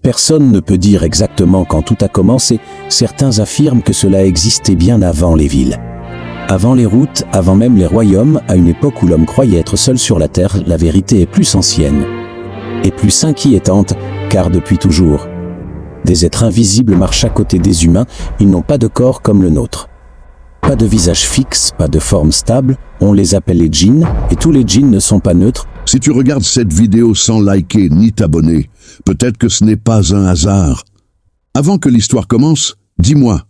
Personne ne peut dire exactement quand tout a commencé, certains affirment que cela existait bien avant les villes. Avant les routes, avant même les royaumes, à une époque où l'homme croyait être seul sur la terre, la vérité est plus ancienne et plus inquiétante, car depuis toujours, des êtres invisibles marchent à côté des humains, ils n'ont pas de corps comme le nôtre. Pas de visage fixe, pas de forme stable, on les appelle les djinns, et tous les djinns ne sont pas neutres. Si tu regardes cette vidéo sans liker ni t'abonner, peut-être que ce n'est pas un hasard. Avant que l'histoire commence, dis-moi,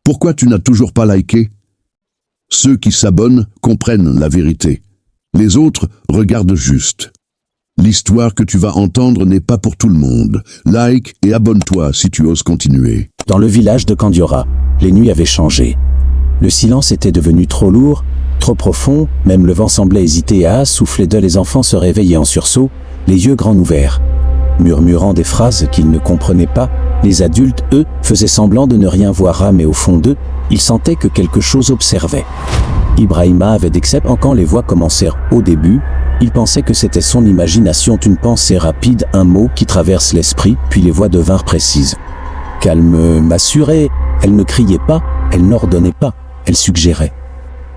pourquoi tu n'as toujours pas liké? Ceux qui s'abonnent comprennent la vérité. Les autres regardent juste. L'histoire que tu vas entendre n'est pas pour tout le monde. Like et abonne-toi si tu oses continuer. Dans le village de Kandiora, les nuits avaient changé. Le silence était devenu trop lourd, trop profond, même le vent semblait hésiter à souffler d'eux. Les enfants se réveillaient en sursaut, les yeux grands ouverts. Murmurant des phrases qu'ils ne comprenaient pas, les adultes, eux, faisaient semblant de ne rien voir, mais au fond d'eux, ils sentaient que quelque chose observait. Ibrahima avait des cèpes quand les voix commencèrent au début. Il pensait que c'était son imagination, une pensée rapide, un mot qui traverse l'esprit, puis les voix devinrent précises. Calme, m'assurait, elle ne criait pas, elle n'ordonnait pas, elle suggérait.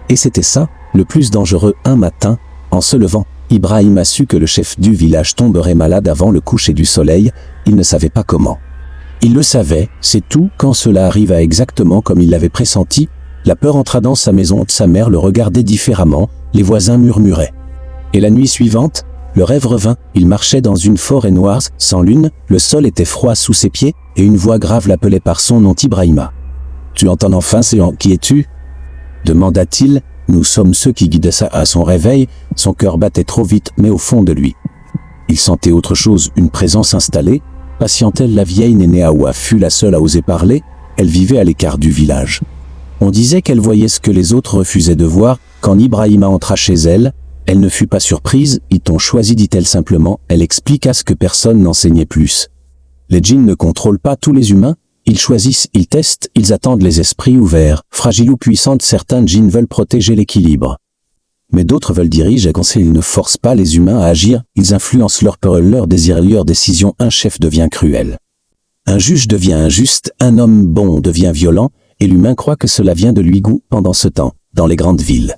Et c'était ça, le plus dangereux. Un matin, en se levant, Ibrahim a su que le chef du village tomberait malade avant le coucher du soleil, il ne savait pas comment. Il le savait, c'est tout, quand cela arriva exactement comme il l'avait pressenti, la peur entra dans sa maison, sa mère le regardait différemment, les voisins murmuraient. Et la nuit suivante, le rêve revint, il marchait dans une forêt noire, sans lune, le sol était froid sous ses pieds, et une voix grave l'appelait par son nom. Ibrahima. Tu entends enfin, qui es-tu? Demanda-t-il. Nous sommes ceux qui guidaient ça à son réveil, son cœur battait trop vite, mais au fond de lui. Il sentait autre chose, une présence installée. Patiente-elle, la vieille Nénéaoua fut la seule à oser parler, elle vivait à l'écart du village. On disait qu'elle voyait ce que les autres refusaient de voir. Quand Ibrahima entra chez elle, elle ne fut pas surprise. Ils t'ont choisi, dit-elle simplement. Elle expliqua ce que personne n'enseignait plus. Les djinns ne contrôlent pas tous les humains. Ils choisissent, ils testent, ils attendent les esprits ouverts. Fragiles ou puissantes, certains djinns veulent protéger l'équilibre. Mais d'autres veulent diriger et conseiller. Ils ne forcent pas les humains à agir. Ils influencent leurs peurs, leurs désirs et leurs décisions. Un chef devient cruel. Un juge devient injuste. Un homme bon devient violent. Et l'humain croit que cela vient de lui. Pendant ce temps, dans les grandes villes,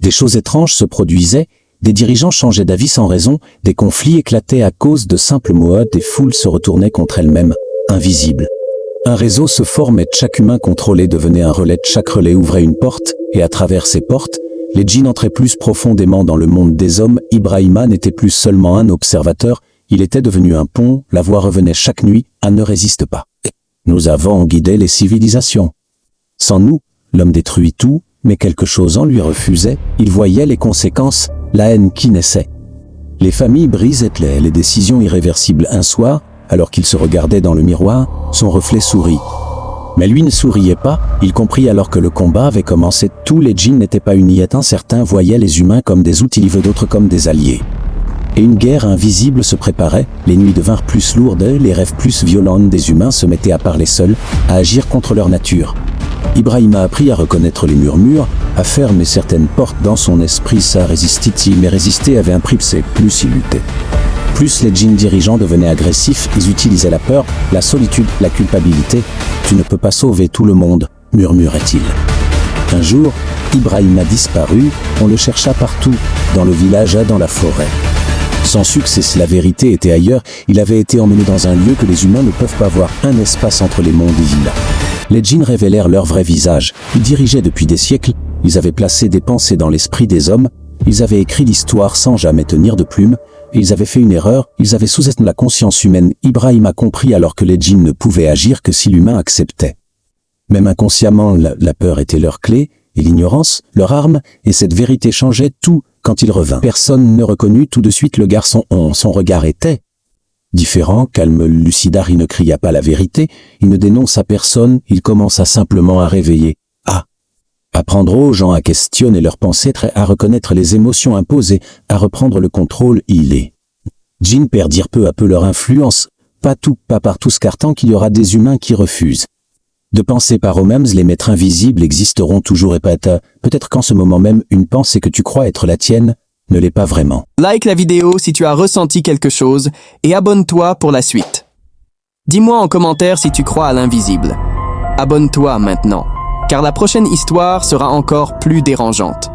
des choses étranges se produisaient, des dirigeants changeaient d'avis sans raison, des conflits éclataient à cause de simples mots, des foules se retournaient contre elles-mêmes, invisibles. Un réseau se formait, chaque humain contrôlé devenait un relais, chaque relais ouvrait une porte, et à travers ces portes, les djinns entraient plus profondément dans le monde des hommes. Ibrahima n'était plus seulement un observateur, il était devenu un pont, la voix revenait chaque nuit, ne résiste pas. Nous avons guidé les civilisations. Sans nous, l'homme détruit tout, mais quelque chose en lui refusait, il voyait les conséquences, la haine qui naissait. Les familles brisaient les décisions irréversibles. Un soir, alors qu'il se regardait dans le miroir, son reflet sourit. Mais lui ne souriait pas, il comprit alors que le combat avait commencé. Tous les djinns n'étaient pas unis. Certains voyaient les humains comme des outils, d'autres comme des alliés. Et une guerre invisible se préparait, les nuits devinrent plus lourdes, les rêves plus violents. Des humains se mettaient à parler seuls, à agir contre leur nature. Ibrahima apprit à reconnaître les murmures, à fermer certaines portes dans son esprit. Ça résistait-il, mais résister avait un prix, c'est plus il luttait. Plus les djinns dirigeants devenaient agressifs, ils utilisaient la peur, la solitude, la culpabilité. Tu ne peux pas sauver tout le monde, murmurait-il. Un jour, Ibrahima disparut, on le chercha partout, dans le village, dans la forêt. Sans succès, la vérité était ailleurs, il avait été emmené dans un lieu que les humains ne peuvent pas voir, un espace entre les mondes et villas. Les djinns révélèrent leur vrai visage, ils dirigeaient depuis des siècles, ils avaient placé des pensées dans l'esprit des hommes, ils avaient écrit l'histoire sans jamais tenir de plume, et ils avaient fait une erreur, ils avaient sous-estimé la conscience humaine. Ibrahim a compris alors que les djinns ne pouvaient agir que si l'humain acceptait. Même inconsciemment, la peur était leur clé, et l'ignorance, leur arme, et cette vérité changeait tout quand il revint. Personne ne reconnut tout de suite le garçon, son regard était différent, calme, lucidar, il ne cria pas la vérité, il ne dénonça personne, il commença simplement à réveiller, à apprendre aux gens à questionner leurs pensées, à reconnaître les émotions imposées, à reprendre le contrôle. Les djinns perdirent peu à peu leur influence, pas par tous, car tant qu'il y aura des humains qui refusent de penser par eux-mêmes, les maîtres invisibles existeront toujours. Et peut-être qu'en ce moment même, une pensée que tu crois être la tienne ne l'est pas vraiment. Like la vidéo si tu as ressenti quelque chose et abonne-toi pour la suite. Dis-moi en commentaire si tu crois à l'invisible. Abonne-toi maintenant, car la prochaine histoire sera encore plus dérangeante.